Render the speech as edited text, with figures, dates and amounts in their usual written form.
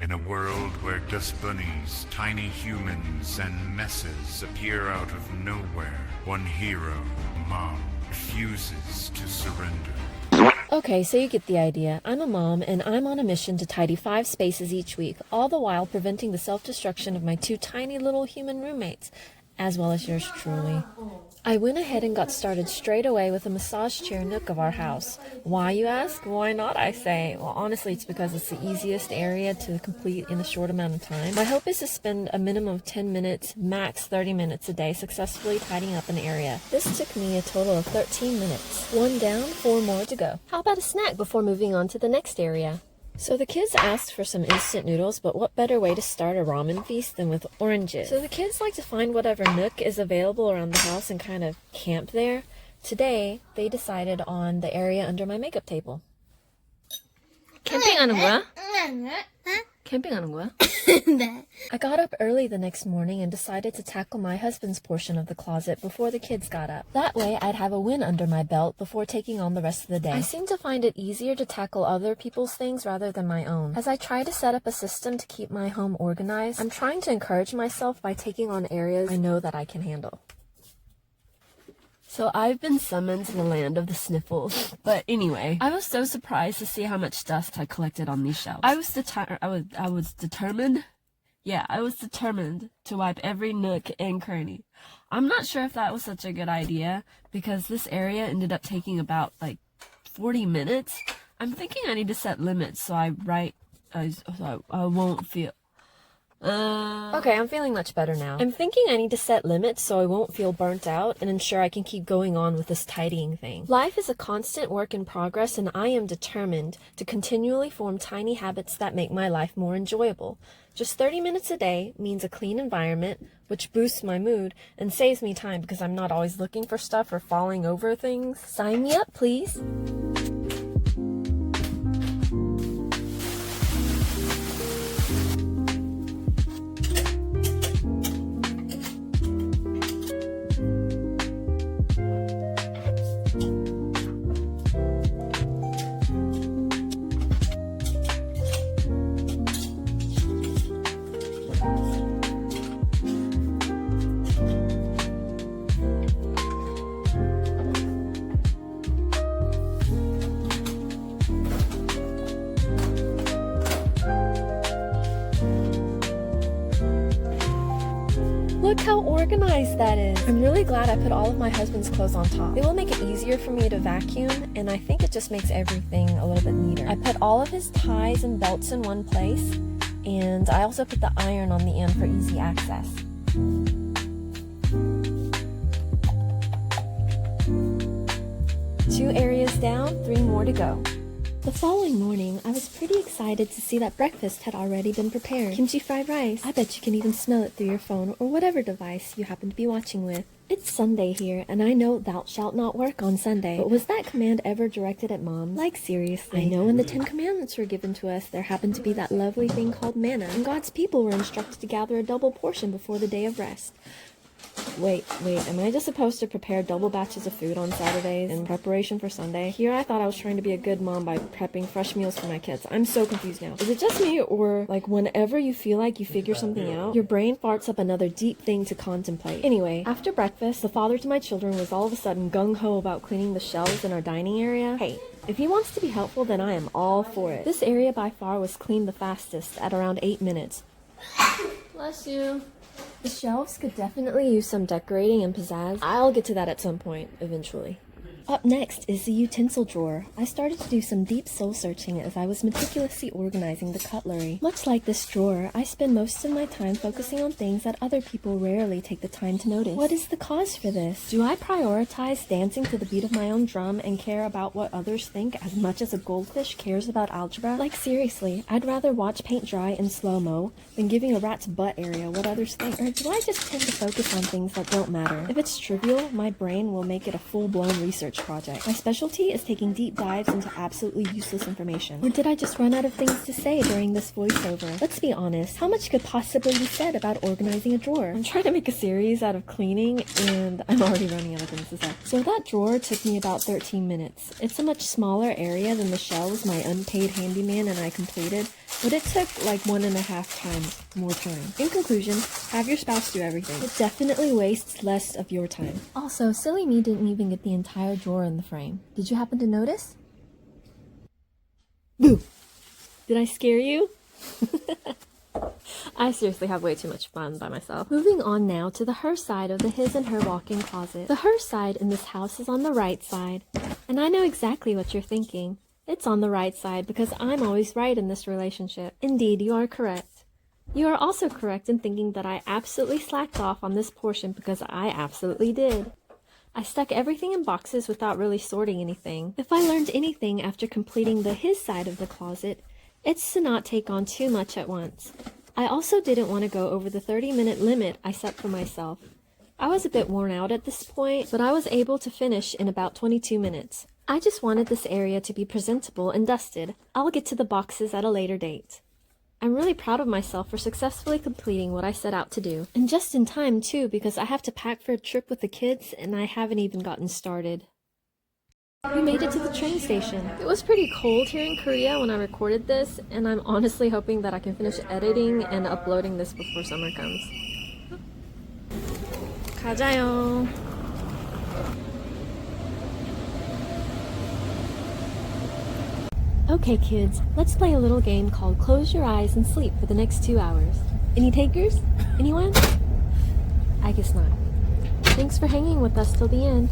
In a world where dust bunnies, tiny humans, and messes appear out of nowhere, one hero, Mom, refuses to surrender. Okay, so you get the idea. I'm a mom, and I'm on a mission to tidy 5 spaces each week, all the while preventing the self-destruction of my 2 tiny little human roommates, as well as yours truly. I went ahead and got started straight away with a massage chair nook of our house. Why, you ask? Why not, I say? Well, honestly, it's because it's the easiest area to complete in a short amount of time. My hope is to spend a minimum of 10 minutes, max 30 minutes a day successfully tidying up an area. This took me a total of 13 minutes. 1 down, 4 more to go. How about a snack before moving on to the next area? So the kids asked for some instant noodles, but what better way to start a ramen feast than with oranges? So the kids like to find whatever nook is available around the house and kind of camp there. Today, they decided on the area under my makeup table. 캠핑하는 거야? 캠핑하는 거야? I got up early the next morning and decided to tackle my husband's portion of the closet before the kids got up. That way, I'd have a win under my belt before taking on the rest of the day. I seem to find it easier to tackle other people's things rather than my own. As I try to set up a system to keep my home organized, I'm trying to encourage myself by taking on areas I know that I can handle. So I've been summoned to the land of the sniffles. But anyway, I was so surprised to see how much dust I collected on these shelves. I was determined to wipe every nook and cranny. I'm not sure if that was such a good idea because this area ended up taking about 40 minutes. I'm thinking I need to set limits so I won't feel... Okay, I'm feeling much better now. I'm thinking I need to set limits so I won't feel burnt out and ensure I can keep going on with this tidying thing. Life is a constant work in progress, and I am determined to continually form tiny habits that make my life more enjoyable. Just 30 minutes a day means a clean environment, which boosts my mood and saves me time because I'm not always looking for stuff or falling over things. Sign me up, please. Look how organized that is. I'm really glad I put all of my husband's clothes on top. It will make it easier for me to vacuum, and I think it just makes everything a little bit neater. I put all of his ties and belts in one place, and I also put the iron on the end for easy access. 2 areas down, 3 more to go. The following morning, I was pretty excited to see that breakfast had already been prepared. Kimchi fried rice. I bet you can even smell it through your phone or whatever device you happen to be watching with. It's Sunday here, and I know thou shalt not work on Sunday. But was that command ever directed at moms? Like, seriously. I know when the 10 Commandments were given to us, there happened to be that lovely thing called manna, and God's people were instructed to gather a double portion before the day of rest. Wait, am I just supposed to prepare double batches of food on Saturdays in preparation for Sunday? Here I thought I was trying to be a good mom by prepping fresh meals for my kids. I'm so confused now. Is it just me, or whenever you feel like you figure something out, your brain farts up another deep thing to contemplate? Anyway, after breakfast, the father to my children was all of a sudden gung-ho about cleaning the shelves in our dining area. Hey, if he wants to be helpful, then I am all for it. This area by far was cleaned the fastest, at around 8 minutes. Bless you. The shelves could definitely use some decorating and pizzazz. I'll get to that at some point, eventually. Up next is the utensil drawer. I started to do some deep soul searching as I was meticulously organizing the cutlery. Much like this drawer, I spend most of my time focusing on things that other people rarely take the time to notice. What is the cause for this? Do I prioritize dancing to the beat of my own drum and care about what others think as much as a goldfish cares about algebra? Like, seriously, I'd rather watch paint dry in slow-mo than giving a rat's butt area what others think. Or do I just tend to focus on things that don't matter? If it's trivial, my brain will make it a full-blown research project. My specialty is taking deep dives into absolutely useless information. Or did I just run out of things to say during this voiceover? Let's be honest, how much could possibly be said about organizing a drawer? I'm trying to make a series out of cleaning, and I'm already running out of things to say. So that drawer took me about 13 minutes. It's a much smaller area than the shelves my unpaid handyman and I completed, but it took like 1.5 times more time. In conclusion, have your spouse do everything. It definitely wastes less of your time. Also, silly me didn't even get the entire drawer in the frame. Did you happen to notice? Boo! Did I scare you? I seriously have way too much fun by myself. Moving on now to the her side of the his and her walk-in closet. The her side in this house is on the right side. And I know exactly what you're thinking. It's on the right side because I'm always right in this relationship. Indeed, you are correct. You are also correct in thinking that I absolutely slacked off on this portion because I absolutely did. I stuck everything in boxes without really sorting anything. If I learned anything after completing the his side of the closet, it's to not take on too much at once. I also didn't want to go over the 30-minute limit I set for myself. I was a bit worn out at this point, but I was able to finish in about 22 minutes. I just wanted this area to be presentable and dusted. I'll get to the boxes at a later date. I'm really proud of myself for successfully completing what I set out to do. And just in time too, because I have to pack for a trip with the kids and I haven't even gotten started. We made it to the train station. It was pretty cold here in Korea when I recorded this, and I'm honestly hoping that I can finish editing and uploading this before summer comes. 가자요. Okay kids, let's play a little game called Close Your Eyes and Sleep for the next 2 hours. Any takers? Anyone? I guess not. Thanks for hanging with us till the end.